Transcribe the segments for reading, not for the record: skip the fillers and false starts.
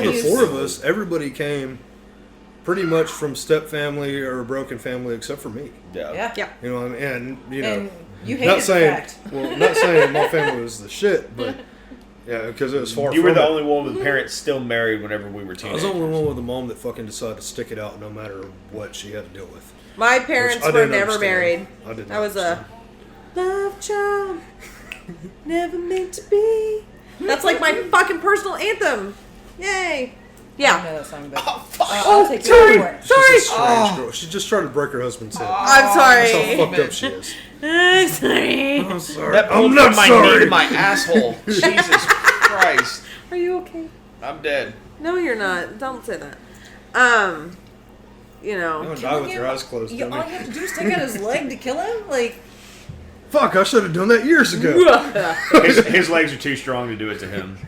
of the four of us, everybody came pretty much from step family or a broken family, except for me. Yeah. You know, and you know, And you hated the fact. Well, not saying my family was the shit, but yeah, because it was far. You were the from only one with parents still married whenever we were I teenagers. was the only one with a mom that fucking decided to stick it out no matter what she had to deal with. My parents Which I were didn't never understand. married. I didn't. I was a love child, never meant to be. That's like my fucking personal anthem. Yay! I Yeah. know that song, but Oh, I'll take sorry. your word for it. Sorry. She's a strange girl. She just tried to break her husband's head. I'm That's sorry. how fucked up she is. I'm sorry. I'm sorry. That I'm pulled not from my sorry. knee to my asshole. Jesus Christ. Are you okay? I'm dead. No, you're not. Don't say that. You You're know. gonna die with your eyes closed. All Don't you you? have to do is take out his leg to kill him? Like, Fuck! I should have done that years ago. His legs are too strong to do it to him.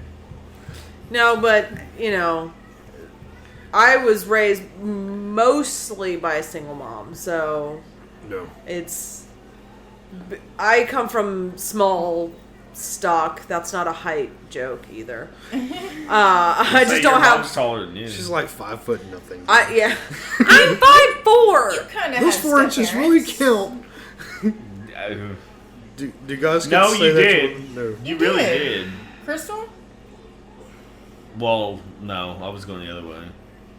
No, but, you know, I was raised mostly by a single mom, so No. I come from small stock. That's not a height joke either. I just don't have. Taller than you. She's like 5 foot nothing. Yeah, I'm 5'4". kind of Those 4 inches really count. Do guys get No, to say you that did. to them? No. You really did. did. Crystal? Well, no, I was going the other way.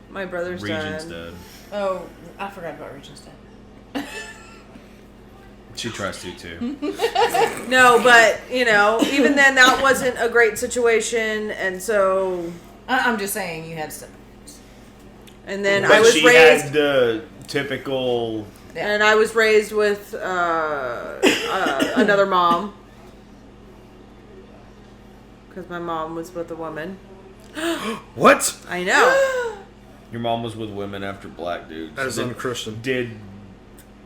My brother's Regent's dad. dead. Oh, I forgot about Regent's dad. She tries to too. No, but you know, even then, that wasn't a great situation, and so. I'm just saying you had siblings. And then But I was she raised. had the typical. And I was raised with another mom. Because my mom was with a woman. What? I know. Your mom was with women after black dudes. That is Did- unchristian. Did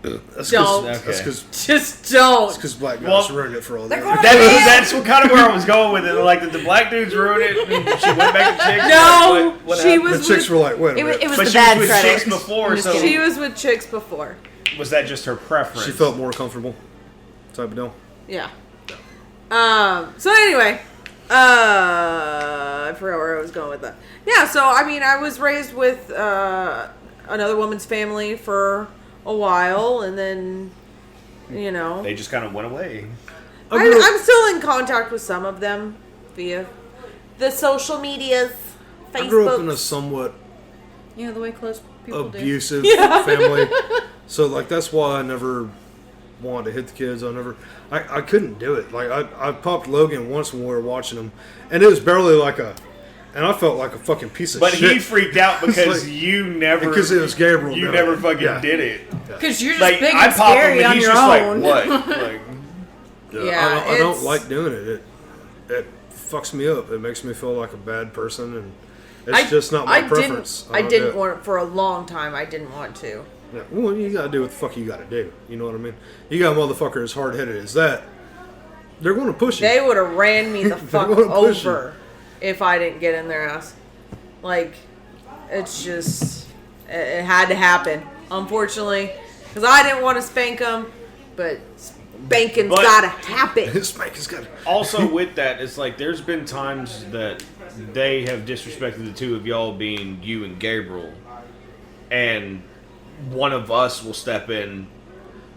That's Don't. Okay. Just don't. because black guys Well, ruined it for all they're the going- other. that's what kind of where I was going with it. Like, did the black dudes ruin it? And she went back to chicks. No, Like, what she happened? was The chicks with, were like, wait a It was, minute. it was But the she was bad with credit. chicks before, I'm just so- kidding. she was with chicks before. Was that just her preference? She felt more comfortable. Type of deal. Yeah. So anyway, I forgot where I was going with that. Yeah. So I mean, I was raised with another woman's family for a while, and then you know, They just kind of went away. I'm still in contact with some of them via the social medias, I grew up in a Facebook. somewhat You know, the way close people abusive family. So, like, that's why I never wanted to hit the kids. I couldn't do it. Like, I popped Logan once when we were watching him, and it was barely like and I felt like a fucking piece of But shit. he freaked out because like- you never. Because it was Gabriel. You doing never it. fucking Yeah. did it. Because you're just Like, big I and pop him scary and on he's your just own. like, what? Like, Yeah, I don't it's- like doing it. It fucks me up. It makes me feel like a bad person, and it's just not my preference. I don't didn't do it. want for a long time. I didn't want to. Yeah, well, you gotta do what the fuck you gotta do. You know what I mean? You got a motherfucker as hard headed as that. They're going to push you. They would have ran me the fuck gonna push over if I didn't get in their ass. Like, it's just, it had to happen, unfortunately. Because I didn't want to spank them, but spanking's But- gotta happen. Spanking's got. also with that, it's like there's been times that they have disrespected the two of y'all, being you and Gabriel, and one of us will step in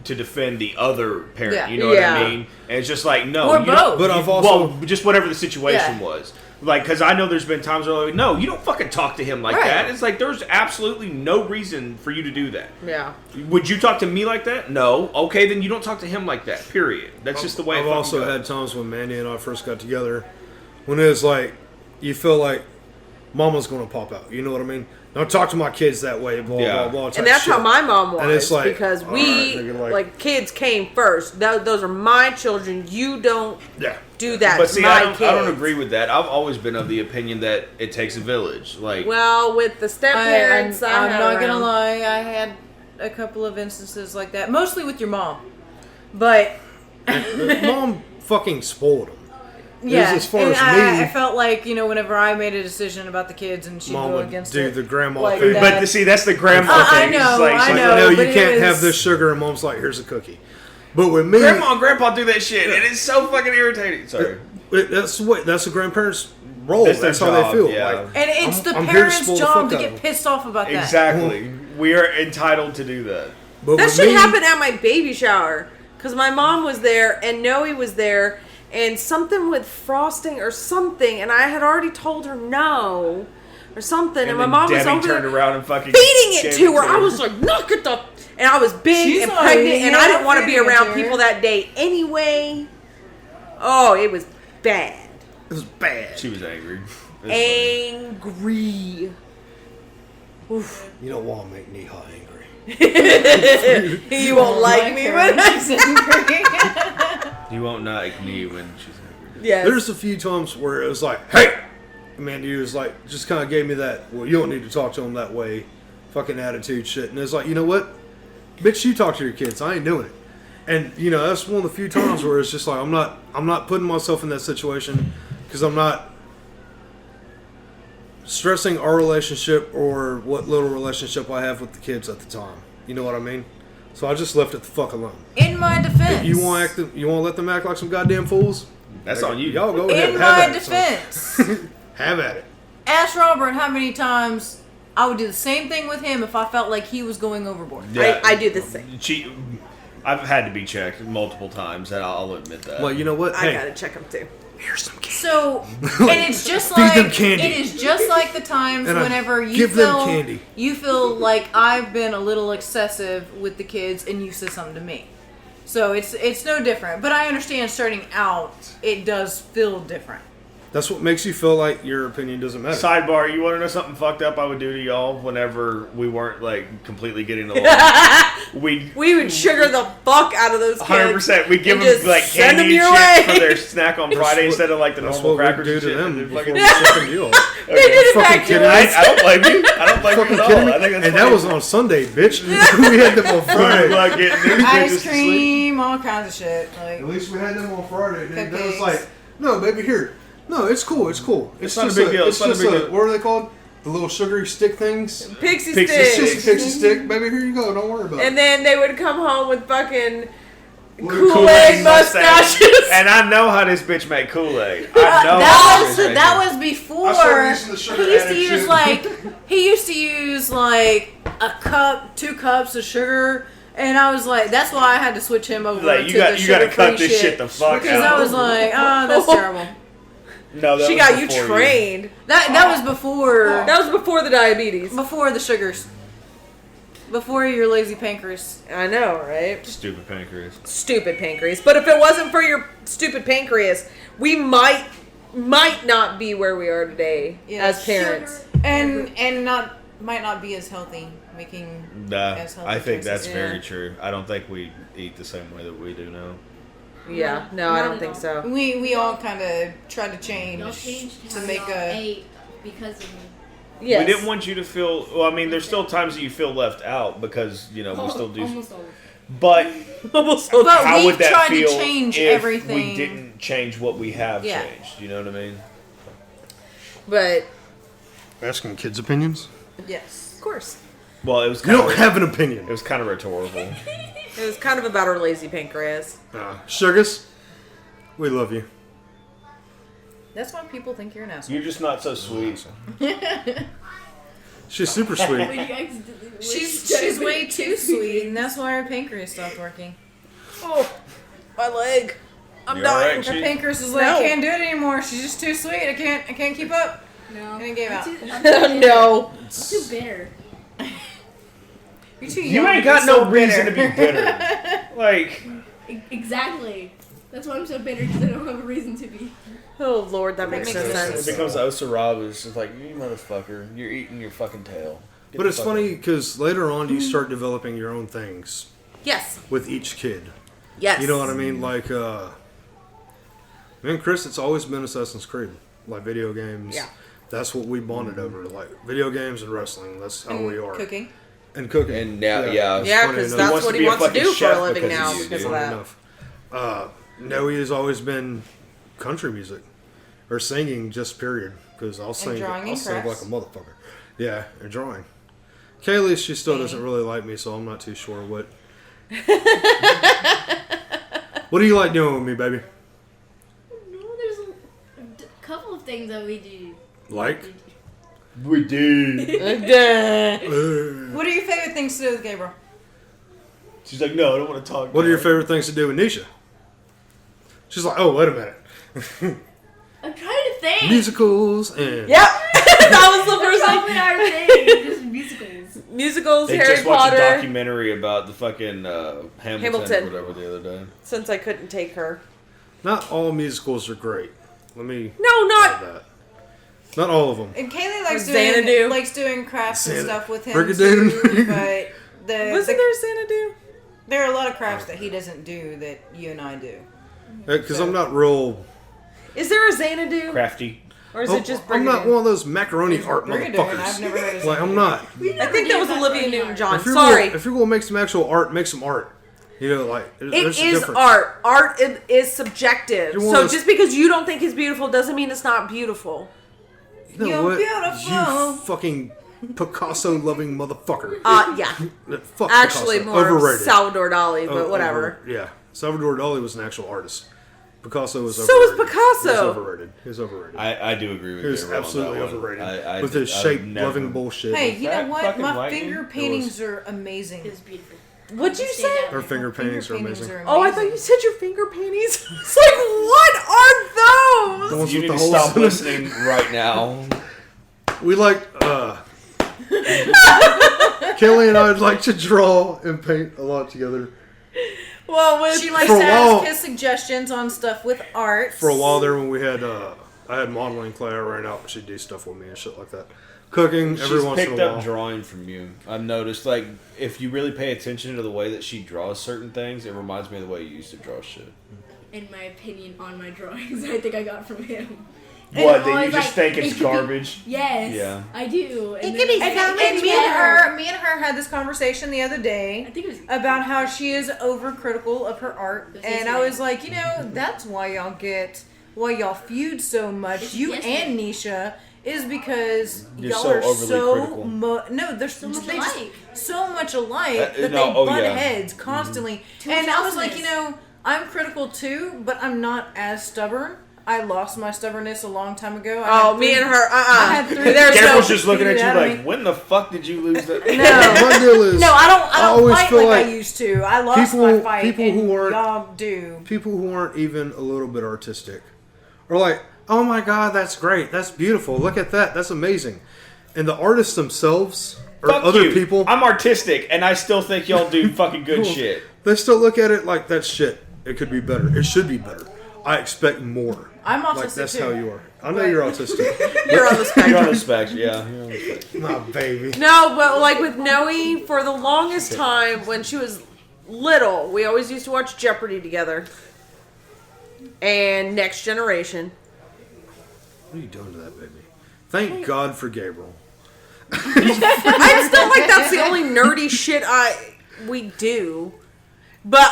to defend the other parent. Yeah. You know what Yeah. I mean? And it's just like, no, Or you don't- both. But I've also. well, just whatever the situation Yeah. was. Like, because I know there's been times where like, no, you don't fucking talk to him like Right. that. It's like there's absolutely no reason for you to do that. Yeah. Would you talk to me like that? No. Okay, then you don't talk to him like that. Period. That's just the way. I've it fucking also goes. had times when Mandy and I first got together when it was like, you feel like mama's going to pop out. You know what I mean? Don't talk to my kids that way, blah, Yeah. blah, blah. type And that's shit. how my mom was. And it's like, because all we, right, nigga, like, kids came first. Those are my children. You don't Yeah. do that But to see, my I don't kids. agree with that. I've always been of the opinion that it takes a village. Like, Well, with the step parents, I'm had not gonna around- lie. I had a couple of instances like that, mostly with your mom. But Mom fucking spoiled him. yeah, as far and as me, I felt like whenever I made a decision about the kids and she'd Mom go would against do it, the grandma like thing. that. but see, that's the grandma I thing. know, It's like, I she's like, know. no, you but it can't was- have this sugar, and Mom's like, here's a cookie. But with me, Grandma and grandpa do that shit, and it's so fucking irritating. Sorry. that's the grandparents roll. That's their That's how job, they feel. yeah. Like, And it's the I'm here to parents' spoil the job fuck to out get of them. pissed off about that. Exactly. We are entitled to do that. But That with should me, happen at my baby shower. Because my mom was there and Noe was there. And something with frosting or something. And I had already told her no. Or something. And my then mom was Debbie over turned there around and fucking feeding it gave to her. I was like, knock it the... And I was big She's and like, pregnant. And yeah, I didn't want to be feeding it around to her. people that day anyway. Oh, it was bad. it was bad. She was angry. It was funny. Angry. Oof. You don't want to make Neha angry. You won't like me when I say... You won't like me when she's angry. Yes. There's a few times where it was like, hey! Mandy was like, just kind of gave me that, well, you don't need to talk to him that way, fucking attitude shit. And it's like, you know what? Bitch, you talk to your kids. I ain't doing it. And, you know, that's one of the few times where it's just like, I'm not putting myself in that situation because I'm not stressing our relationship or what little relationship I have with the kids at the time. You know what I mean? So I just left it the fuck alone. In my defense. If you want to let them act like some goddamn fools? That's on you. Y'all go ahead. In have my at it, son. defense. Have at it. Ask Robert how many times I would do the same thing with him if I felt like he was going overboard. Yeah. I do the same. I've had to be checked multiple times, and I'll admit that. Well, you know what? I Hey, gotta check them too. here's some candy. So, and it's just Feed like them candy. it is just like the times And I whenever you give them feel candy. you feel like I've been a little excessive with the kids, and you said something to me. So it's no different. But I understand starting out, it does feel different. That's what makes you feel like your opinion doesn't matter. Sidebar, you want to know something fucked up I would do to y'all whenever we weren't, like, completely getting along? We would sugar the fuck out of those kids. 100%. We give and them, just like, send candy them and your shit way. for their snack on Friday instead of, like, the That's normal what we crackers do and to shit. them And before fucking- we fucking deal. They did it Fucking back to kidding us. I don't blame you. I don't blame you Fucking at kidding all. me? I think that's And that was on Sunday, bitch. We had them on Friday. Like getting these bitches Ice to sleep. cream, all kinds of shit. Like, At least we had them on Friday. And then it was Cupcakes. like, no, baby, here. No, it's cool. It's cool. It's not a just big deal. It's It's not a just big deal. what are they called? The little sugary stick things. Pixie Pixie It's sticks. just a pixie stick, baby. Here you go. Don't worry about it. And then they would come home with fucking Kool-Aid Kool-Aid mustaches. And I know how this bitch make Kool-Aid. I know that was how this bitch that make was before I started using the sugar he used to added use shit. he used to use like a cup, 2 cups of sugar, and I was like, that's why I had to switch him over Like, to you the gotta cut sugar-free this shit the fuck because out. I was like, oh, that's terrible. No, that She was got you before trained. That was before That was before the diabetes. before the sugars, before your lazy pancreas. I know, right? Stupid pancreas. Stupid pancreas. But if it wasn't for your stupid pancreas, we might not be where we are today as parents. and might not be as healthy, making Nah, as healthy I think choices. that's Yeah. very true. I don't think we eat the same way that we do now. Yeah, no, I Not don't at think all. so. We all kind of tried to change Y'all changed to how make y'all a. ate because of me. Yes. We didn't want you to feel. Well, I mean, there's still times that you feel left out because we still do. Almost all. But Almost But how we've would that tried feel to change if everything. we didn't change what we have Yeah. changed? You know what I mean? But Asking kids' opinions? Yes. of course, Well, it was. You Kind don't of, have an opinion. It was kind of rhetorical. it was kind of about her lazy pancreas. Sugars, we love you. That's why people think you're an asshole. You're just not so sweet. She's super sweet. When you accidentally She's way too sweet, and that's why her pancreas stopped working. Oh, my leg. I'm You dying. alright, Her She- pancreas is like, No. I can't do it anymore. She's just too sweet. I can't keep up. No. And it gave out. I'm too No. bitter. You're too young. You ain't to be got so no reason to bitter. be bitter. Like, Exactly. That's why I'm so bitter, because I don't have a reason to be. Oh Lord, that makes no makes sense. it becomes Osaraba. It's just like, you motherfucker, you're eating your fucking tail. Get But the it's fuck funny because later on you start developing your own things Yes. with each kid. Yes. You know what I mean? Like, me and Chris, it's always been Assassin's Creed. Like video games. Yeah. That's what we bonded over. Like video games and wrestling. That's how we are. Cooking. And cooking. And now, Yeah, Funny because enough. that's what to he be a wants to fucking do for chef a living because now he's because of Funny that. enough. Noe has always been country music. Or singing, just period. Because I'll sing like drawing and a crafts. motherfucker. Yeah, and drawing. Kaylee, she still doesn't really like me, so I'm not too sure what. What do you like doing with me, baby? No, there's a couple of things that we do. Like? We do. What are your favorite things to do with Gabriel? She's like, no, I don't want to talk. What are your favorite things to do with Nisha? She's like, oh, wait a minute. I'm trying to think. Musicals and... Yep. That was the first That's thing. our thing. Just musicals. Musicals, They Harry just watched a Potter. documentary about the fucking Hamilton or whatever the other day. Since I couldn't take her. Not all musicals are great. Let me... No, not... that. Not all of them. And Kaylee Xanadu. likes doing crafts and stuff with him Brigadoon. too, but Wasn't there Xanadu? there are a lot of crafts that he doesn't do that you and I do. Because I'm not real... Is there a Xanadu? Crafty. Or is it just I'm not Brigadoon? one of those macaroni art Brigadoon, motherfuckers. I've never heard of Like, I'm not. I think that was Olivia Newton-John. If you're Sorry. Gonna, if you're going to make some actual art, make some art. You know, like, It there's a is difference. art. Art is subjective. You're one So of those- just because you don't think it's beautiful doesn't mean it's not beautiful. You know You're what? beautiful. You fucking Picasso-loving motherfucker. Yeah. Fuck Actually, Picasso. more Overrated. Salvador Dali, but Oh, whatever. Yeah. Salvador Dali was an actual artist. Picasso was So overrated. was Picasso. He was overrated. He was overrated. I do agree with He was Gabriel on absolutely that one. overrated. With his shape-loving bullshit. Hey, you know that what? fucking My lightning? finger paintings are amazing. It was beautiful. What'd you say? Her finger paintings are amazing. Oh, I thought you said your finger paintings. It's like, what are The those? ones You with need the to holes stop in them. listening right now. We like, Kelly and I would like to draw and paint a lot together. Well, with She likes For to a while- ask his suggestions on stuff with art. For a while there when we had, I had modeling clay I ran out and she'd do stuff with me and shit like that. Cooking every She's once in picked a up while. drawing from you. I've noticed, like, if you really pay attention to the way that she draws certain things, it reminds me of the way you used to draw shit. In my opinion on my drawings, I think I got from him. What? And That you always, just like, think it it's could be- garbage? Yes. Yeah. I do. And It then- could be and found it And gets me and better. her had this conversation the other I day think it was about how she is overcritical of her art, It was and I yesterday. was like, you know, that's why y'all feud so much, It's you yesterday. and Nisha, is because You're y'all so are overly so critical. no, they're so much they just- alike. so much alike No, that oh, they butt yeah. heads constantly. Too And much I was like, you awesomeness. know, I'm critical too, but I'm not as stubborn. I lost my stubbornness a long time ago. I Oh, had me three- and her, I had three- There's Gabriel's no... just looking at Get it you out of like, me. when the fuck did you lose that? No. My deal is, No, I don't always fight feel like I like used to. I lost people- my fight, people and who aren't- y'all do. people who aren't even a little bit artistic are like, oh my god, that's great, that's beautiful, look at that, that's amazing. And the artists themselves, or Fuck other you. people, I'm artistic, and I still think y'all do fucking good shit. they still look at it like, that's shit. It could be better. It should be better. I expect more. I'm autistic Like, that's too. how you are. I know But- you're autistic. You're on the You're spectrum. on the spectrum, yeah. You're on the spectrum. Nah, baby. No, but like with Noe, for the longest time when she was little, we always used to watch Jeopardy together. And Next Generation. What are you doing to that baby? Thank God for Gabriel. I still like that's the only nerdy shit we do. But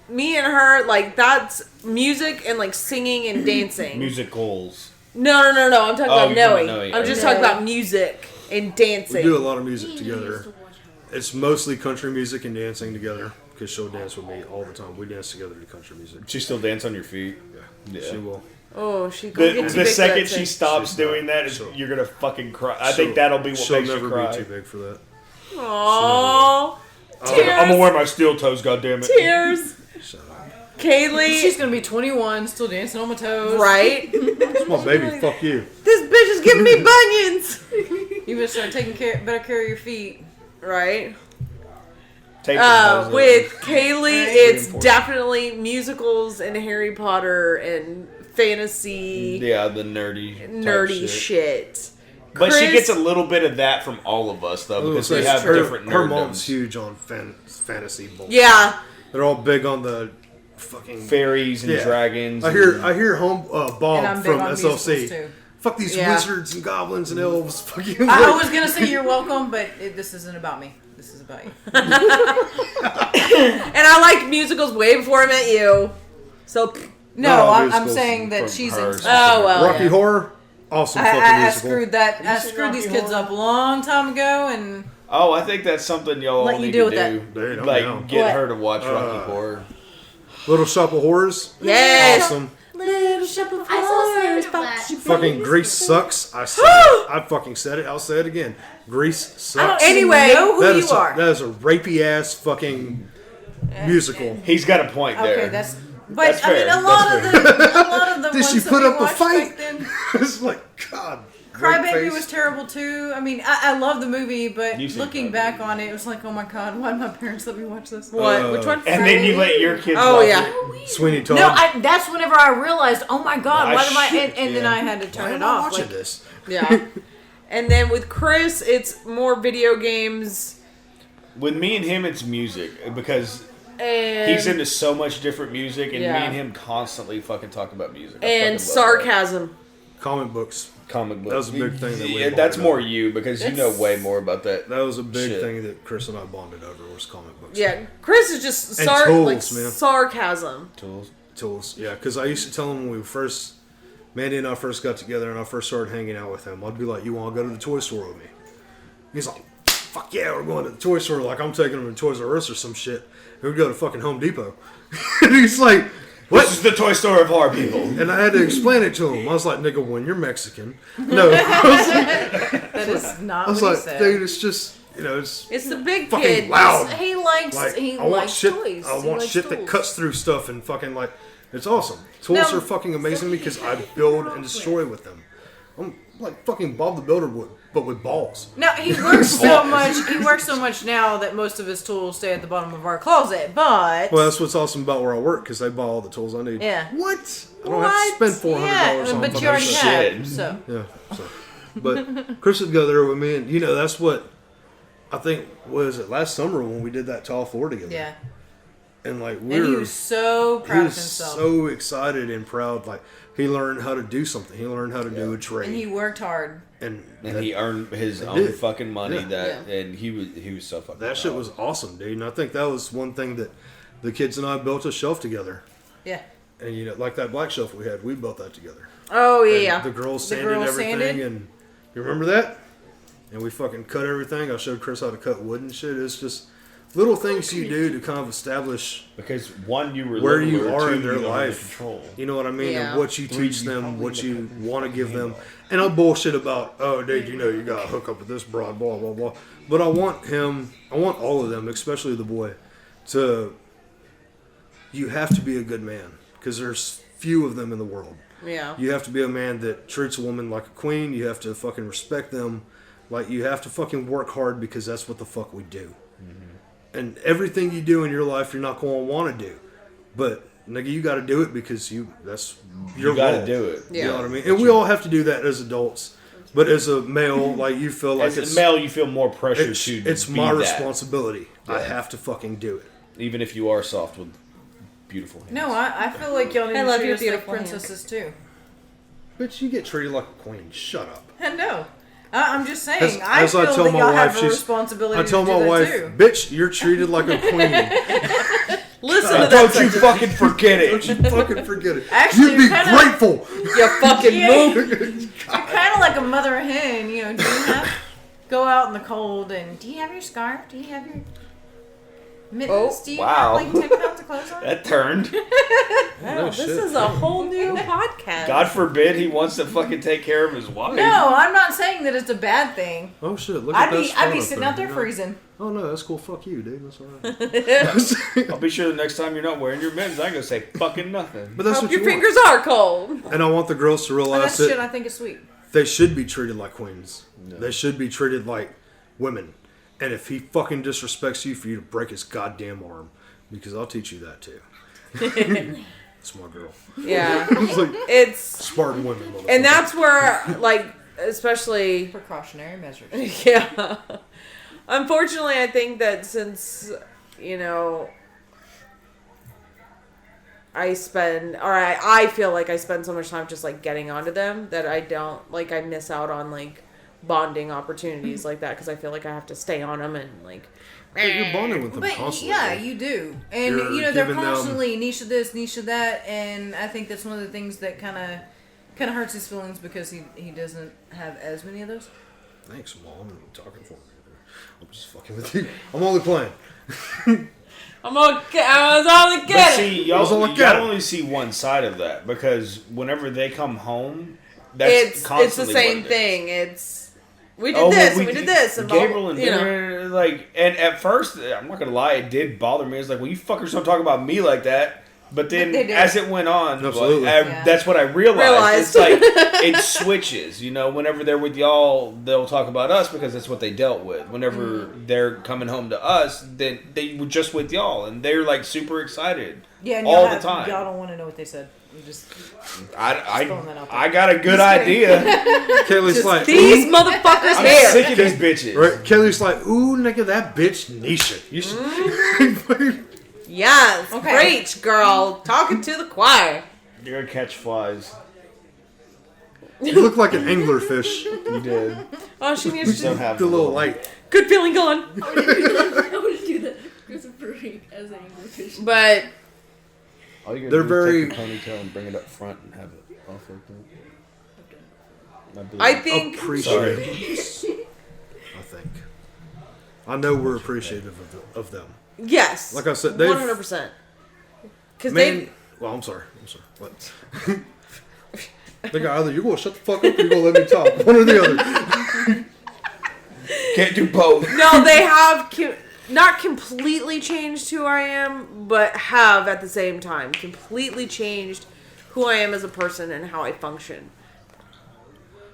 me and her, like, that's music and like singing and dancing. Musicals. No. I'm talking Oh, about you're talking Noe. about Noe. I'm just Okay. talking about music and We dancing. do a lot of music We used together. to watch her. It's mostly country music and dancing together. Because she'll dance with me all the time. We dance together to country music. She still dance on your feet. Yeah, Yeah. she will. Oh, she go The, get too the big for second that she thing. stops She's doing not. that, is She'll- you're gonna fucking cry. I She'll- think that'll be what she'll makes you never cry. be too big for that. Aww. Tears. I'm gonna wear my steel toes, goddammit. Tears. Shut up. Kaylee. She's gonna be 21, still dancing on my toes. Right? Come on, baby. Fuck you. This bitch is giving me bunions. You better start taking better care of your feet. Right? Tape the toes up. With Kaylee, Right. it's Important. definitely musicals and Harry Potter and fantasy, Yeah, the nerdy nerdy shit. shit. But she Chris- gets a little bit of that from all of us, though, because we have her, different her nerdoms. mom's huge on fantasy bullshit. Yeah. They're all big on the fucking Fairies and Yeah. dragons. I hear And Bob I'm big from on SLC. musicals too. Fuck these Yeah. wizards and goblins and elves. Fucking I was gonna say you're welcome, but this isn't about me. This is about you. And I liked musicals way before I met you. So, No, No, I'm musicals saying that from she's. her. oh well. Rocky yeah. Horror, awesome fucking I musical. screwed that. I seen screwed these Rocky kids Horror? up a long time ago, and Oh, I think that's something y'all Let all you need deal to with do. Dude, I'm Like, down. get What? her to watch Rocky Horror. Little Shop of Horrors, Yes. awesome. Little ship of I saw a horrors. snippet of that. Fucking Grease sucks. I said it. I fucking said it. I'll say it again. Grease sucks. Anyway, know who That you is are. that is a rapey ass fucking musical. He's got a point there. Okay, that's. But That's I mean, fair. a lot of the Did ones she that put we up a watched fight? back then. It's like God. Crybaby Face. was terrible too. I mean, I love the movie, but You've seen looking Crybaby. back on it, it was like, oh my god, why did my parents let me watch this? What? Which one? And then you let your kids Oh, watch yeah. it. Sweeney Todd. No, that's whenever I realized, oh my god, Ah, why am I? shit, And then yeah. I had to Why turn am it I off. watching Like, this? Yeah. And then with Chris, it's more video games. With me and him, it's music because And, he's into so much different music, and Yeah. me and him constantly fucking talk about music. I and fucking love that. sarcasm. Comic books. Comic book. That was a big thing that we Yeah, that's bonded more over. you because you It's- know way more about that. That was a big Shit. thing that Chris and I bonded over was comic books. Yeah, Chris is just And tools, like man. sarcasm. Tools. Tools. Yeah, because I used to tell him when we first, Mandy and I first got together and I first started hanging out with him, I'd be like, you want to go to the toy store with me? He's like, fuck yeah, we're going to the toy store. Like I'm taking him to Toys R Us or some shit. And we'd go to fucking Home Depot. And he's like, what? This is the toy store of our people. And I had to explain it to him. I was like, nigga, when you're Mexican. No. that is not I was what like, he said. dude, it's just, it's It's the big fucking kid. loud. He likes Like, he I want likes shit. toys. I He want likes shit that tools. cuts through stuff and fucking like, it's awesome. Tools Now- are fucking amazing because I build and destroy with them. I'm like fucking Bob the Builder would, but with balls. Now he works so much. He works so much now that most of his tools stay at the bottom of our closet. But Well, that's what's awesome about where I work because they buy all the tools I need. Yeah. What? I don't have to spend $400 yeah, on but fucking you already shit. shit. have. So Yeah. So, but Chris would go there with me, and that's what I think was it last summer when we did that tall floor together. yeah, And like and he was so proud of was himself, so excited and proud. Like he learned how to do something. He learned how to do a trade. and he worked hard. and And that, he earned his own did. fucking money. Yeah. And he was so fucking. that shit proud. was awesome, dude. And I think that was one thing that the kids and I built a shelf together. Yeah, And like that black shelf we had, we built that together. Oh And yeah. the girls The sanded girls everything, sanded? and you remember that? And we fucking cut everything. I showed Chris how to cut wood and shit. It's just little things you do to kind of establish, because one, you were where little, you or are two, in their you were under life. Control. You know what I mean? Yeah. And what you teach them, what you want to give them. And I bullshit about, oh, dude, you got to hook up with this broad, blah, blah, blah. But I want all of them, especially the boy, you have to be a good man because there's few of them in the world. Yeah. You have to be a man that treats a woman like a queen. You have to fucking respect them. Like, you have to fucking work hard because that's what the fuck we do. Mm-hmm. And everything you do in your life, you're not going to want to do. But, nigga, you got to do it because that's your You got to role. do it. You know what I mean? But And we all have to do that as adults. But as a male, like, you feel like As a male, you feel more pressure it's, to. it's be my that, responsibility. I Yeah. have to fucking do it. even if you are soft with beautiful hands. no, I feel like y'all need I to love treat your us like beautiful hands. princesses too. Bitch, you get treated like a queen. Shut up. And no, I'm just saying. As I I feel tell that my y'all wife, have a she's- responsibility I tell to my do that wife, too. bitch, you're treated like a queen. Listen to that. Don't you fucking forget it. Don't you fucking forget it. Actually, you be kinda- grateful. You fucking Yeah. move. You're kind of like a mother hen. You know, do you have go out in the cold and do you have your scarf? Do you have your mittens? Oh, do you wow. have like take out the clothes on? That turned. Wow, this shit. is a whole new podcast. God forbid he wants to fucking take care of his wife. No, I'm not saying that it's a bad thing. Oh shit! Look at that. I'd be spot sitting up out there you know? freezing. Oh no, that's cool. Fuck you, dude. That's alright. I'll be sure the next time you're not wearing your mittens, I'm gonna say fucking nothing. But that's Hope what your you fingers are cold. want. And I want the girls to Oh, realize that's that shit I think is sweet. they should be treated like queens. No. They should be treated like women. And if he fucking disrespects you, for you to break his goddamn arm, because I'll teach you that too. It's my girl. Yeah. It's like It's Spartan women. and motherfucker. that's where like especially Precautionary measures. yeah. Unfortunately, I think that since I feel like I spend so much time just like getting onto them that I don't like I miss out on like bonding opportunities like that because I feel like I have to stay on them and like But you're bonding with them But constantly. yeah, right? you do, and You're they're giving them- constantly niche of this, niche of that, and I think that's one of the things that kind of hurts his feelings because he doesn't have as many of those. Thanks, Mom. I'm talking for me. I'm just fucking with you. I'm only playing. I'm okay. I was only But kidding. see, I was y'all, like, y'all yeah. only see one side of that because whenever they come home, that's It's constantly the same what it is. thing. It's we did Oh, this well, and we did this and blah, Gabriel and you know. dinner, like, and at first, I'm not gonna lie, it did bother me. It's like, well, you fuckers don't talk about me like that. But then, they did. as it went on, Absolutely. Yeah. that's what I realized. Realized. It's like it switches. You know, whenever they're with y'all, they'll talk about us because that's what they dealt with. Whenever they're coming home to us, then they were just with y'all, and they're like super excited. Yeah, and all y'all the time. Y'all don't want to know what they said. I'm just throwing that I out there. I got a good idea. Kelly's like, These motherfuckers I'm here. sick of these bitches. right? Kelly's like, ooh, nigga, that bitch Nisha. You should. Yes, Okay. preach, girl. Talking to the choir. You're gonna catch flies. You look like an anglerfish. You did. Oh, she needs Don't to. have The little light. Good feeling gone. I want to do that. Christopher Reeve as an English. But All you gotta They're do very- is take the ponytail and bring it up front and have it off like that. I think Appreciative. I think. I know we're appreciative of them. yes. Like I said, they've 100%. Because Man, they well, I'm sorry. What? They got either you're gonna shut the fuck up or you're gonna let me talk. One or the other. Can't do both. no, they have not completely changed who I am, but have at the same time completely changed who I am as a person and how I function.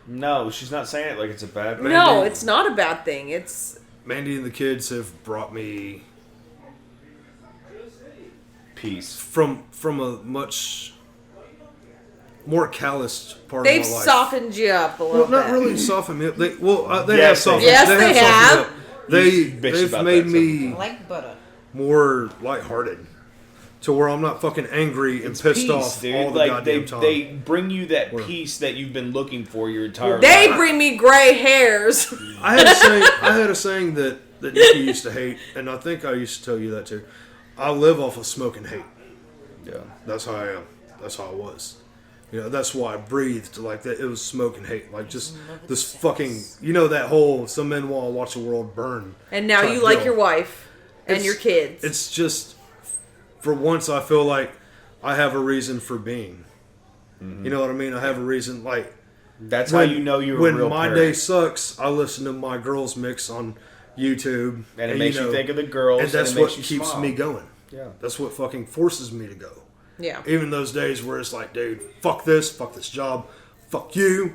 No, she's not saying it like it's a bad thing. No, it's not a bad thing. It's Mandy and the kids have brought me Peace. from a much more calloused part they've of my life. softened you up a little Well, not bit. really softened me up. They have Yes, softened. Yes, they softened have. up. They You bitched they've about made that me Like butter. more lighthearted, to where I'm not fucking angry and pissed Peace, off dude. all the Like goddamn time. they bring you that Where- peace that you've been looking for your entire They life. bring me gray hairs. I had a saying that Nikki used to hate, and I think I used to tell you that too. I live off of smoke and hate. Yeah. That's how I am. That's how I was. You know, that's why I breathed like that. It was smoke and hate. Like just this fucking, you know, that whole some men want to watch the world burn. And now type you like deal. your wife and It's- your kids. It's just, for once, I feel like I have a reason for being. You know what I mean? I have a reason. Like That's how you know you're when a real my parent. day sucks, I listen to my girls mix on YouTube, And it makes you think of the girls, and that's and it what makes you keeps smile. me going. Yeah. That's what fucking forces me to go. yeah. Even those days where it's like, dude, fuck this job, fuck you,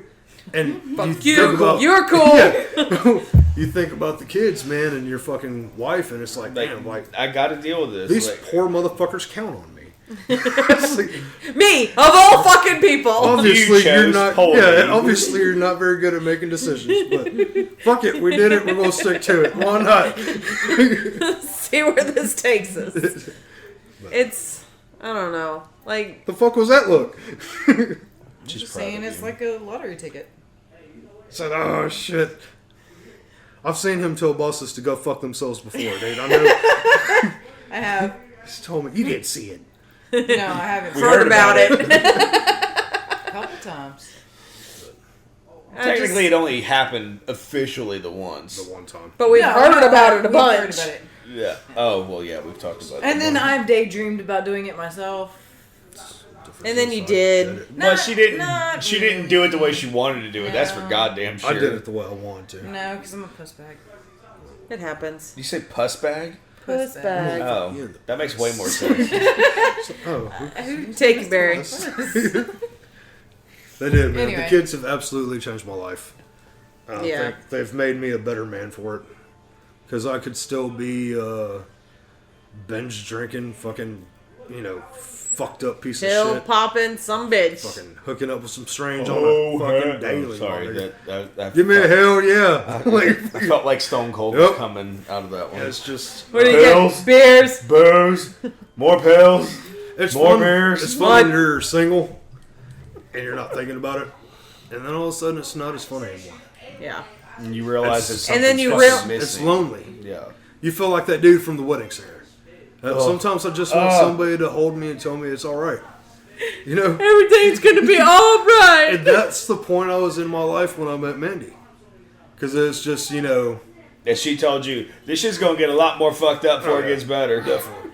and Fuck you. you. think about- You're cool. Yeah. You think about the kids, man, and your fucking wife, and it's like, Like, damn, like I got to deal with this. these Like, poor motherfuckers count on me. It's like, Me, of all fucking people. obviously, You chose you're not. Polly. Yeah, obviously, you're not very good at making decisions. But fuck it, we did it. We're gonna stick to it. Why not? See where this takes us. It's, I don't know. Like, The fuck was that look? she's Just proud saying of it's you. like a lottery ticket. Said, oh shit. I've seen him tell bosses to go fuck themselves before, dude. I know. I have. He's told me you didn't see it. No, I haven't. We heard about it. A couple times. Technically, it only happened officially the once. The one time. But we've No, heard about it a we've bunch. heard about it. Yeah. Oh well, yeah, we've talked about it. And then I've daydreamed about doing it myself. And then you did. But she didn't. Not She didn't do it the way she wanted to do it. That's for No. goddamn sure. I did it the way I wanted to. No, because I'm a puss bag. It happens. You say puss bag? Puss bag. Oh, Yeah. that makes way more sense. Oh, Take it, Barry. they did, man. Anyway. The kids have absolutely changed my life. I Yeah. think they've made me a better man for it. Because I could still be binge drinking, fucking, fucked up piece of Pill shit. popping some bitch. Fucking hooking up with some strange on a fucking daily. Sorry, motherfucker. that Give me a felt, hell yeah. Like, I felt like Stone Cold Yep. was coming out of that one. it's just. What do you Pills. get? Beers. Booze, more pills. It's More fun. beers. It's fun when you're single and you're not thinking about it, and then all of a sudden it's not as fun anymore. Yeah. And you realize that And then something's you fucking real- It's missing. lonely. Yeah. You feel like that dude from The Wedding Singer. Sometimes I just want somebody to hold me and tell me it's all right. You know, Everything's gonna be alright. and that's the point I was in my life when I met Mandy, because it's just That she told you, this shit's gonna get a lot more fucked up before it gets better. Definitely.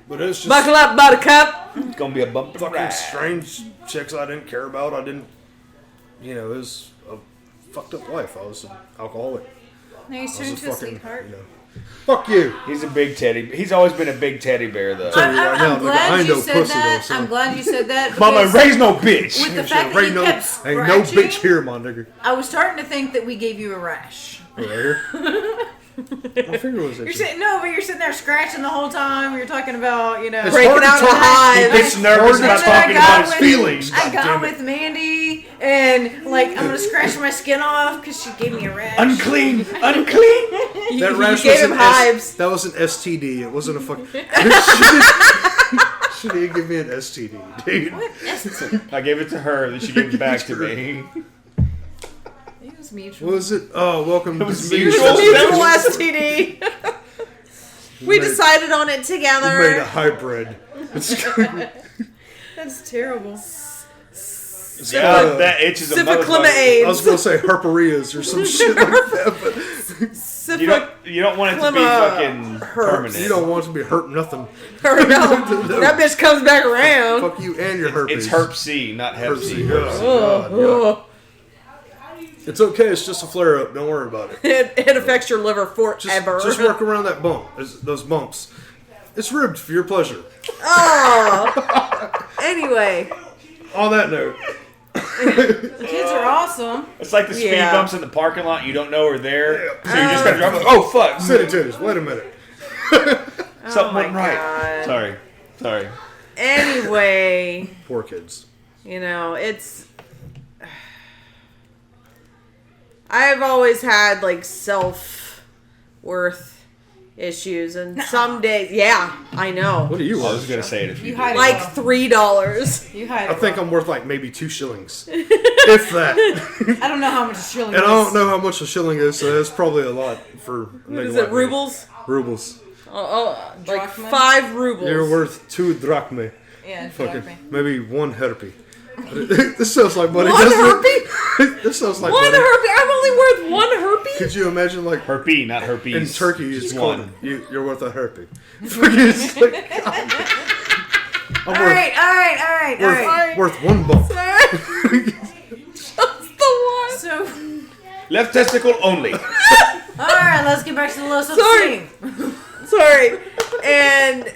But it's just Buckle up, buttercup. It's gonna be a bump fucking strange chicks I didn't care about. I didn't, it was a fucked up life. I was an alcoholic. Now he's I turning was to a sweetheart. Fuck you. He's a big teddy. He's always been a big teddy bear, though. I'm glad you said that. I'm glad you said that. Mama, because raise no bitch. With the fact that you kept scratching, ain't no bitch here, my nigga. I was starting to think that we gave you a rash. Right here. My finger was itchy. You're sitting there scratching the whole time. You're talking about, It's breaking hard to out talk- the hives. He gets nervous about talking about his feelings. I got with Mandy, and I'm gonna scratch my skin off because she gave me a rash. Unclean. That rash gave was him an hives. that was an STD. It wasn't a fucking. She didn't give me an STD, dude. I gave it to her, then she gave it back to me. It was mutual. What was it? Oh, welcome to was the mutual. Mutual STD. We made- decided on it We made a together. hybrid. That's terrible. Yeah, that itches a Syphilis motherfucker. I was gonna say herperias or some shit like that, but You don't want it to be Clemma fucking hurts. permanent. you don't want to be hurt nothing. That bitch comes back around. Fuck you and your herpes. It's Herp C, not Hep Herp C. C. Herp C. God, yeah. It's okay. It's just a flare up. Don't worry about it. It affects your liver Just, forever. just work around that bump. Those bumps. It's ribbed for your pleasure. Oh. Anyway. On that note. The kids are awesome. It's like the speed Yeah. bumps in the parking lot you don't know are there. Yeah. So you just gotta drive. Oh fuck! City titties. Wait a minute. Something my went right. God. Sorry. Anyway, Poor kids. it's. I've always had self-worth issues, and some days, I know, What do you I want? was gonna say it if you You did. hide it. like $3. You hide I it. think I'm worth maybe 2 shillings, if that. I don't know how much a shilling And is. I don't know how much a shilling is, so that's probably a lot for. What is it, rubles? Rubles. Like Drachma? 5 rubles. You're worth 2 drachmae. Yeah, Fucking exactly. maybe 1 herpy. This sounds like money. One doesn't herpy? it? This sounds like One money. herpy? I'm only worth 1 herpy? Could you imagine Herpy, not herpes. in Turkey it's Just called one. you're worth a herpy. Fucking it's like, God. I'm All right. worth 1 bump. Just the one. So, Left testicle only. all right, let's get back to the low Sorry. self-esteem. Sorry. And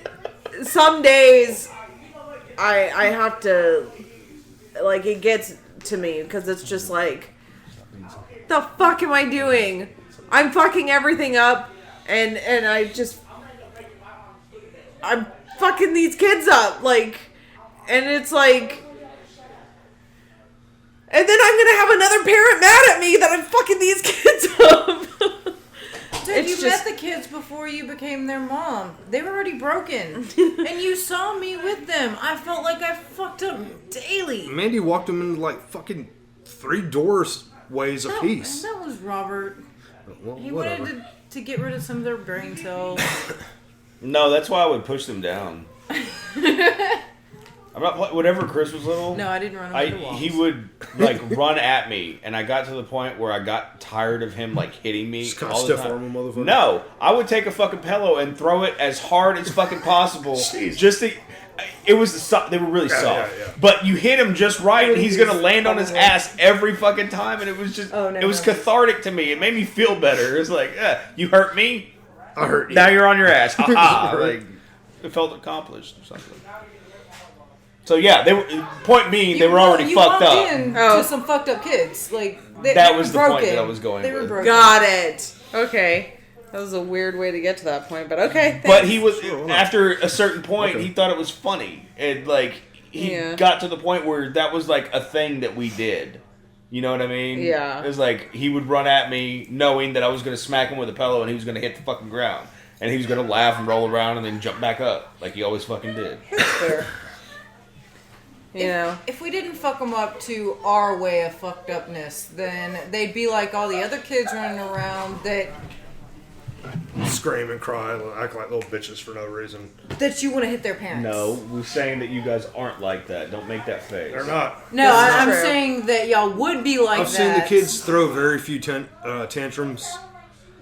some days I have to, it gets to me because it's just the fuck am I doing? I'm fucking everything up, and I'm fucking these kids up, and it's and then I'm gonna have another parent mad at me that I'm fucking these kids up. Dude, It's you just- met the kids before you became their mom. They were already broken. And you saw me with them. I felt like I fucked up daily. Mandy walked them into fucking 3 doors ways That, apiece. that was Robert. Well, He whatever. wanted to get rid of some of their brain cells. No, that's why I would push them down. I'm not whenever Chris was little. No, I didn't run over the walls. He would run at me, and I got to the point where I got tired of him hitting me Just kinda all the stiff time. arm a motherfucker. No, I would take a fucking pillow and throw it as hard as fucking possible. Jeez. Just to, it was they were really soft, yeah. but you hit him just right, and he's gonna land on his ass every fucking time, and it was just Oh, no, it was no. cathartic to me. It made me feel better. It was you hurt me, I hurt you. now you're on your ass. It felt accomplished or something. So yeah, they were. Point being, they were already fucked up. To some fucked up kids. They That were was the broken. point that I was going They were with. broken. Got it. Okay. That was a weird way to get to that point, but okay. But he was Sure, why not? after a certain point, Okay. he thought it was funny, and he Yeah. got to the point where that was a thing that we did. You know what I mean? Yeah. It was he would run at me knowing that I was going to smack him with a pillow and he was going to hit the fucking ground, and he was going to laugh and roll around and then jump back up like he always fucking did. Fair. If we didn't fuck them up to our way of fucked upness, then they'd be like all the other kids running around that Scream and cry, act like little bitches for no reason. you want to hit their parents. No, we're saying that you guys aren't like that. Don't make that face. They're not. No, That's not I'm true. saying that y'all would be like I've that. seen the kids throw very few tantrums.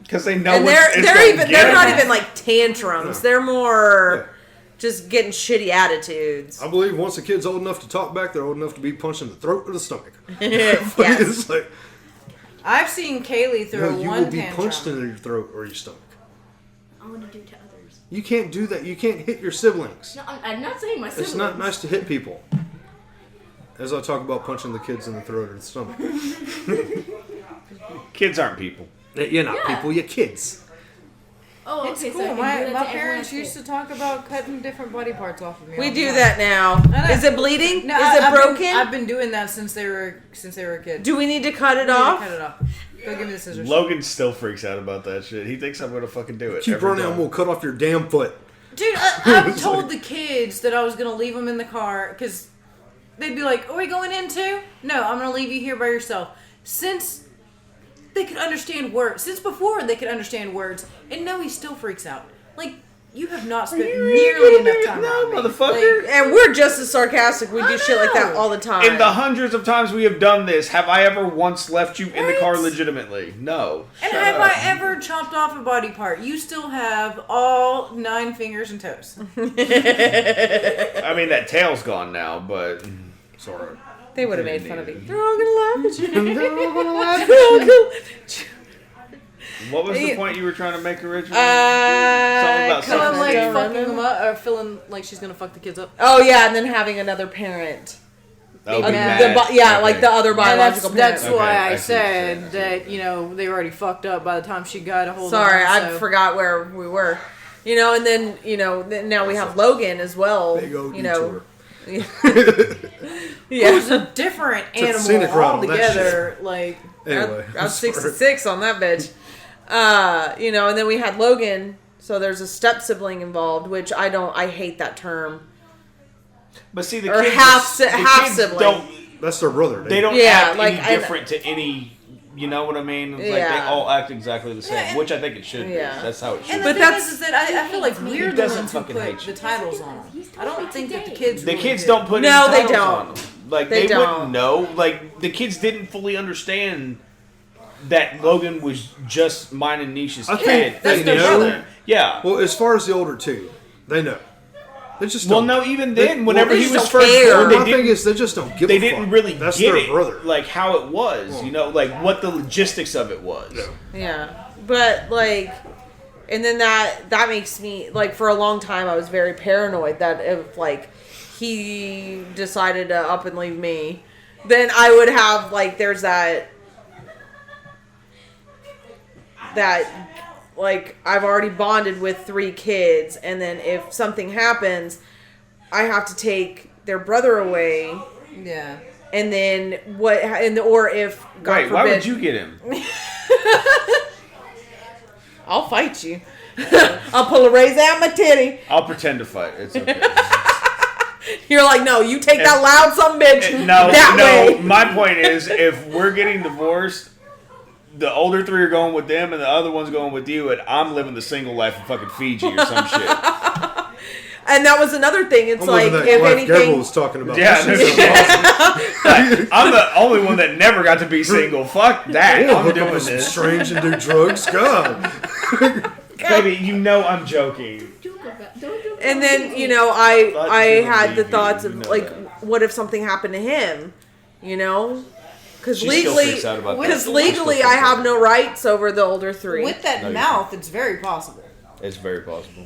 Because they know And it's they're gonna not get even like tantrums. They're not even like tantrums. They're more just getting shitty attitudes. I believe once a kid's old enough to talk back, they're old enough to be punched in the throat or the stomach. Yes. It's like, I've seen Kaylee throw you one will be tantrum. punched in your throat or your stomach. I want to do to others. You can't do that. You can't hit your siblings. No, I'm not saying my siblings. It's not nice to hit people. As I talk about punching the kids in the throat or the stomach. Kids aren't people. You're not Yeah. people, you're kids. Oh, It's okay. cool. So I can do My that to parents everyone used to talk about cutting different body parts off of me. We all the do time. that now. know. Is it bleeding? No, Is it broken? I've been doing that since they were kids. Do we need to cut it I need to off? Cut it off. Go give me the scissors. Logan still freaks out about that shit. He thinks I'm gonna fucking do it. Keep every running, time. I'm gonna cut off your damn foot. Dude, I've told the kids that I was gonna leave them in the car because they'd be like, "Are we going in too?" No, I'm gonna leave you here by yourself. Since they could understand words, since before they could understand words, and no, he still freaks out. Like, you have not spent nearly enough time No, around me. motherfucker. And we're just as sarcastic. We do shit like that know. all the time. In the hundreds of times we have done this, have I ever once left you in the car legitimately? No. And Shut have up. I ever chopped off a body part? You still have all 9 fingers and toes. I mean, that tail's gone now, but it's alright. They would have made Didn't fun of need me. it. They're all gonna laugh at you. What was the point you were trying to make originally? Something about Feeling something. like Don't fucking remember. them up, or feeling like she's gonna fuck the kids up. Oh yeah, and then having another parent. Oh, be Uh, mad. Like the other And biological parent. that's why Okay, I I see what you're said saying. that, they were already fucked up by the time she got a hold Sorry, of them. I so- forgot where we were. And then now we have Logan as well. Big old Yeah. Who's a different Took the animal scenic route on that altogether. Like, Anyway. I was sorry. 66 on that bitch. And then we had Logan. So there's a step sibling involved, which I hate that term. But see, the Or kids, half the kids sibling. That's their brother. They don't Yeah, act like, any different to any. You know what I mean? It's like they Yeah. all act exactly the same, Yeah, and- which I think it should be. Yeah. That's how it should and be. the But thing that's- is that I feel like we're the doesn't ones who fucking put hate the you. titles on them. I don't think that the kids The really kids do. don't put No, any they titles don't. on them. Like They they, don't. wouldn't know. Like the kids didn't fully understand that Logan was just mine and Nish's I kid. think that's they their know. brother. Yeah. Well, as far as the older two, they know. They just Well, don't. no, even then, They- whenever well, he they was just first don't care. born, My they thing didn't, is, they just don't give they a didn't fuck. really That's get their it, brother. like how it was, like what the logistics of it was. Yeah, but and then that makes me for a long time I was very paranoid that if he decided to up and leave me, then I would have there's that I've already bonded with 3 kids, and then if something happens, I have to take their brother away, Yeah. and then or if God Right? forbid, Why would you get him? I'll fight you. I'll pull a raise out my titty. I'll pretend to fight. It's okay. You're like, no, you take that loud son bitch No, that no. way. My point is, if we're getting divorced, the older 3 are going with them, and the other one's going with you, and I'm living the single life in fucking Fiji or some shit. And that was another thing. It's I'm like, living that if life Gabriel anything, was talking about. Yeah, That shit sounds awesome. I'm the only one that never got to be single. Fuck that. Yeah, I'm hook up doing with some this. strange and do drugs. God. Baby, you know I'm joking. Don't do and then me. I Thoughts had don't the leave thoughts you, of you know that. what if something happened to him? Because She still legally, freaks out about that. because She legally, still I freaks have out. no rights over the older 3. With that No, you mouth, it's very possible. It's very possible.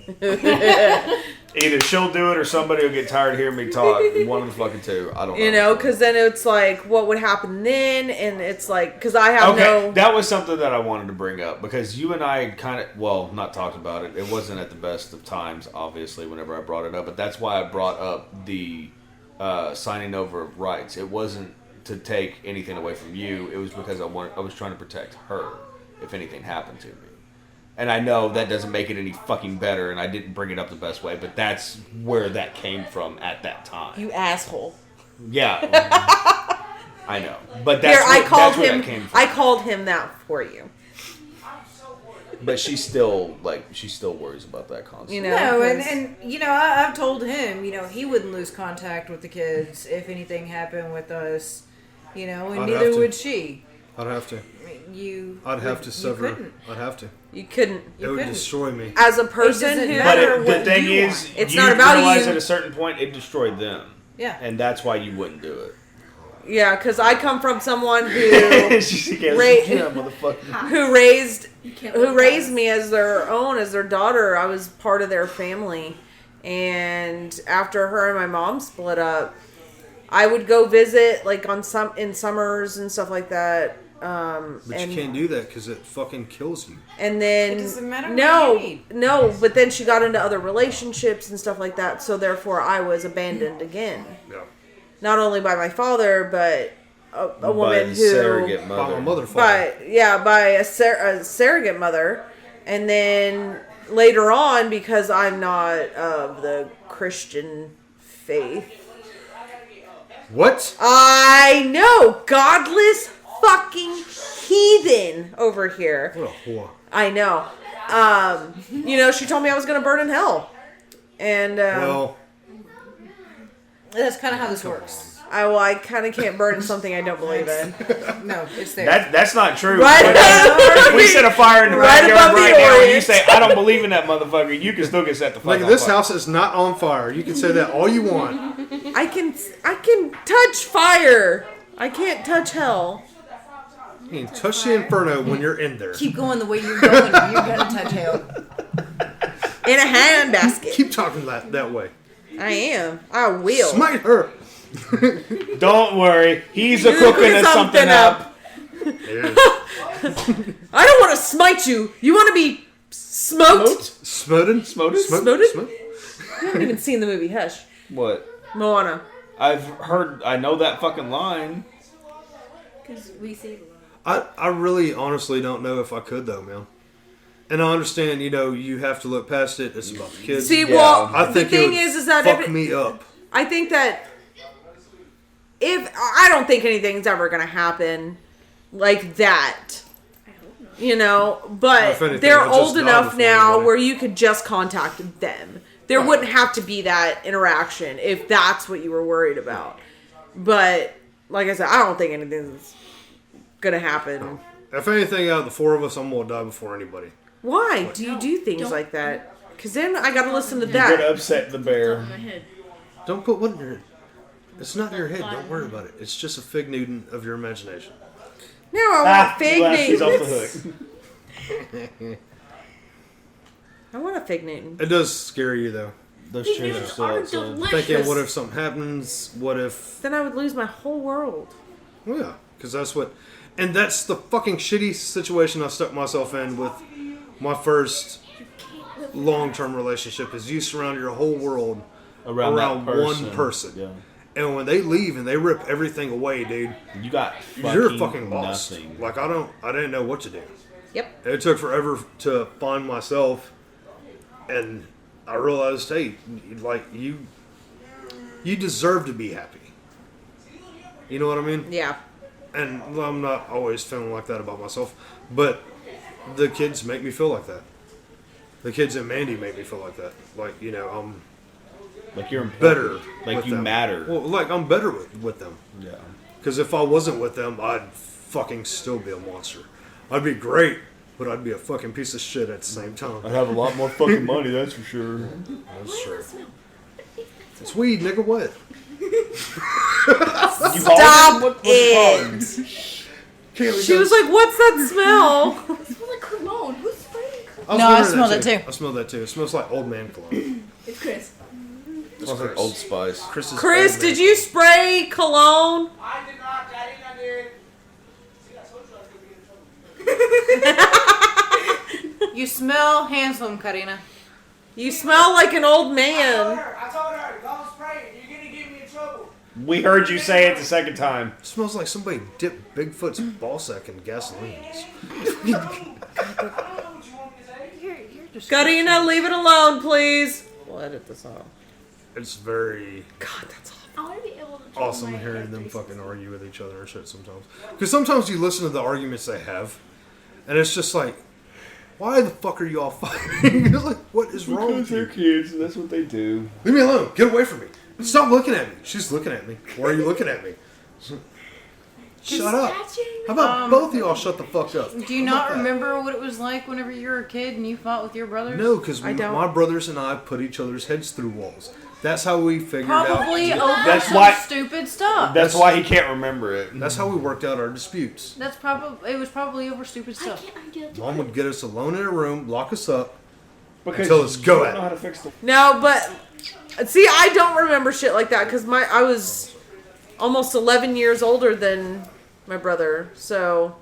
Either she'll do it or somebody will get tired of hearing me talk. One of the fucking two. I don't know. Because then it's like, what would happen then? And it's like, because I have Okay, no. that was something that I wanted to bring up because you and I kind of, not talked about it. It wasn't at the best of times, obviously, whenever I brought it up. But that's why I brought up the signing over of rights. It wasn't to take anything away from you. It was because I was trying to protect her if anything happened to me. And I know that doesn't make it any fucking better, and I didn't bring it up the best way, but that's where that came from at that time. You asshole. Yeah. I know. But that's, Here, that's where that came from. I called him that for you. But she still worries about that concept. No, 'cause- and I've told him, he wouldn't lose contact with the kids if anything happened with us, and I'd have neither to. would she. I'd have to. you. I'd have to sever. couldn't. I'd have to. You couldn't. It would couldn't. destroy me. As a person doesn't who... But matter the what thing you is, want. It's you not about realize you. at a certain point it destroyed them. Yeah. And that's why you wouldn't do it. Yeah, because I come from someone who who raised me as their own, as their daughter. I was part of their family, and after her and my mom split up, I would go visit like in summers and stuff like that. But you can't do that because it fucking kills you. And then It doesn't matter what you need. no. But then she got into other relationships and stuff like that. So therefore, I was abandoned again. Yeah. Not only by my father, but a woman who surrogate By my mother. by a surrogate mother, and then later on, because I'm not of the Christian faith. What? I know, godless fucking heathen over here. What a whore. I know. She told me I was gonna burn in hell, and Well, That's kind of how this works. I kind of can't burn in something I don't believe in. No, it's there. That's not true. Right If we set a fire in the Right backyard above the right now and you Orient. say, I don't believe in that motherfucker, you can still get set the fuck like on this fire. house is not on fire. You can say that all you want. I can touch fire. I can't touch hell. You can touch the inferno when you're in there. Keep going the way you're going. And you're gonna touch hell. In a handbasket. Keep talking that way. I am. I will. Smite her. Don't worry, he's a You cooking cook something up. Yeah. I don't want to smite you. You want to be smoked? Smoted? Smoted? Smoted? Smote? I haven't even seen the movie Hush. What? Moana. I know that fucking line. Because we say a lot. I really honestly don't know if I could though, man. And I understand, you have to look past it. It's about the kids. See, Yeah. well, I the think thing it would is that fuck me up. I think that I don't think anything's ever gonna happen like that. I hope not. If anything, But they're I'll just old die enough before now anybody. where you could just contact them. There Right. wouldn't have to be that interaction if that's what you were worried about. But like I said, I don't think anything's gonna happen. If anything, out of the four of us, I'm going to die before anybody. Why do you do things don't. like that? Because then I gotta listen to You're gonna that. upset the Top bear. of my head. Don't put what in your head. It's not in your head. Don't worry about it. It's just a fig Newton of your imagination. No, I want fig She's off the Newtons. hook. I want a fig Newton. It does scare you, though. Those These chairs are noodles still are outside. delicious. Thinking, what if something happens? What if... Then I would lose my whole world. Well, yeah, because that's what... And that's the fucking shitty situation I stuck myself in with my first long-term relationship, is you surround your whole world around that one person. Yeah. And when they leave and they rip everything away, dude, You got you're fucking lost. nothing. Like, I didn't know what to do. Yep. It took forever to find myself, and I realized, hey, like, you deserve to be happy. You know what I mean? Yeah. And I'm not always feeling like that about myself, but the kids make me feel like that. The kids and Mandy make me feel like that. Like, I'm Like you're better. important. Like with you them. matter. Well, like, I'm better with them. Yeah. Because if I wasn't with them, I'd fucking still be a monster. I'd be great, but I'd be a fucking piece of shit at the same time. I'd have a lot more fucking money, that's for sure. That's true. It's weed, nigga. What? Stop it! She was like, "What's that smell?" It smells like cologne. Who's spraying cologne? No, I smell that too. I smell that too. It smells like old man cologne. It's Chris. Smells like Old Spice. Chris's Chris, old man did you spray cologne? I did not. I did. See, I told you I was going to be in trouble. You smell handsome, Karina. You smell like an old I man. told her, don't spray it. You're going to get me in trouble. We heard you say it the second time. It smells like somebody dipped Bigfoot's ballsack in gasoline. I don't know what you want me to say. You're just Karina, leave it alone, please. We'll edit this off. It's very God, that's awful. I want to be able to. awesome hearing them fucking argue with each other and shit sometimes. Because sometimes you listen to the arguments they have, and it's just like, why the fuck are you all fighting? It's like, what is wrong with you? kids, and that's what they do. Leave me alone. Get away from me. Stop looking at me. She's looking at me. Why are you looking at me? Shut up. How about both of y'all shut the fuck up? Do you not remember what it was like whenever you were a kid and you fought with your brothers? No, because I don't. my brothers and I put each other's heads through walls. That's how we figured Probably out. over That's some why- stupid stuff. That's why he can't remember it. That's how we worked out our disputes. It was probably over stupid stuff. Mom would get us alone in a room, lock us up. Because Until it's go you at don't know it. how to fix the. No, but see, I don't remember shit like that because I was almost 11 years older than my brother. So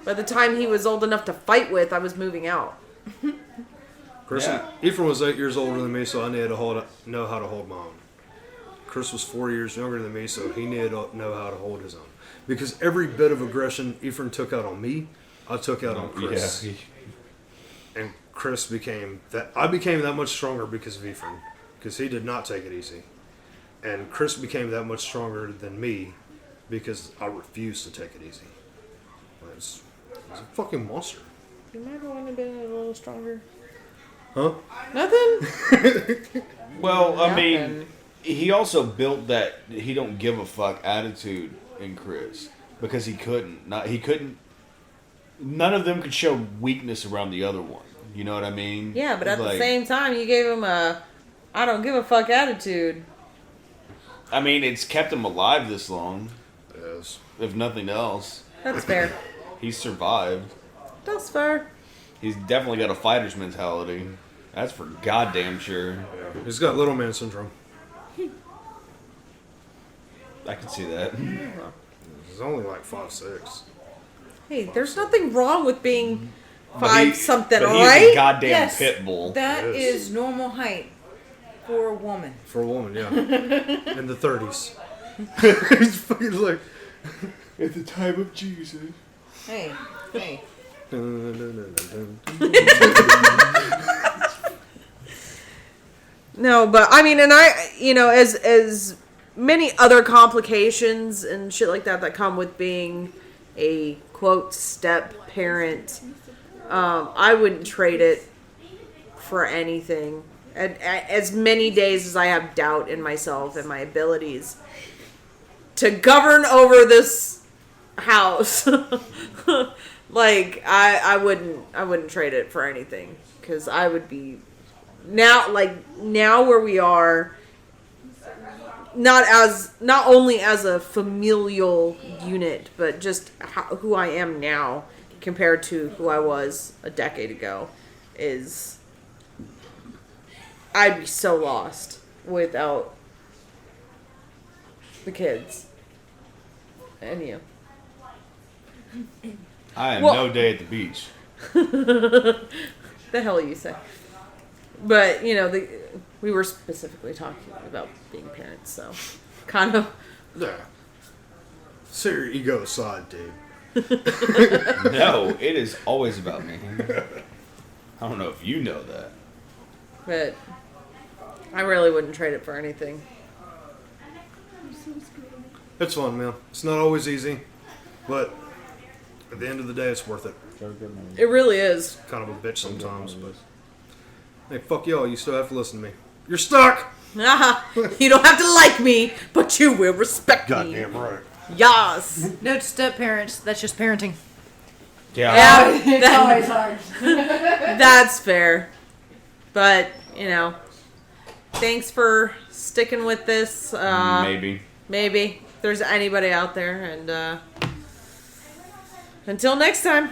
by the time he was old enough to fight with, I was moving out. Chris, Yeah. Ephraim was 8 years older than me, so I needed to know how to hold my own. Chris was 4 years younger than me, so he needed to know how to hold his own. Because every bit of aggression Ephraim took out on me, I took out on Chris. Yeah. And Chris became that. I became that much stronger because of Ephraim, because he did not take it easy. And Chris became that much stronger than me because I refused to take it easy. It was a fucking monster. You might want to have been a little stronger. Huh? Nothing. Well, I mean, Nothing. he also built that he don't give a fuck attitude in Chris because he couldn't. None of them could show weakness around the other one. You know what I mean? Yeah, but at Like, the same time, you gave him a I don't give a fuck attitude. I mean, it's kept him alive this long, Yes. if nothing else. That's fair. He's survived. That's fair. He's definitely got a fighter's mentality. That's for goddamn sure. He's got little man syndrome. I can see that. He's only like 5'6". Hey, there's nothing wrong with being But 5 something, but all he's right? a goddamn Yes. pit bull. That Yes. is normal height for a woman. For a woman, yeah. In the 30s. He's fucking like... At the time of Jesus. Hey, hey. No, but I mean, and I, as many other complications and shit like that come with being a quote step parent, I wouldn't trade it for anything. As many days as I have doubt in myself and my abilities to govern over this house, like I wouldn't trade it for anything because I would be. Now where we are, not only as a familial unit, but just who I am now compared to who I was a decade ago, is I'd be so lost without the kids and you. I am Well- no day at the beach. The hell you say? But we were specifically talking about being parents, so kind of. Yeah. Set your ego aside, dude. No, it is always about me. I don't know if you know that. But I really wouldn't trade it for anything. It's fun, man. It's not always easy, but at the end of the day, it's worth it. It really is. Kind of a bitch sometimes, but hey, fuck y'all. You still have to listen to me. You're stuck. You don't have to like me, but you will respect me. Goddamn right. Yes. No step parents. That's just parenting. Yeah, It's always hard. that's fair. But thanks for sticking with this. Maybe. Maybe if there's anybody out there, and until next time.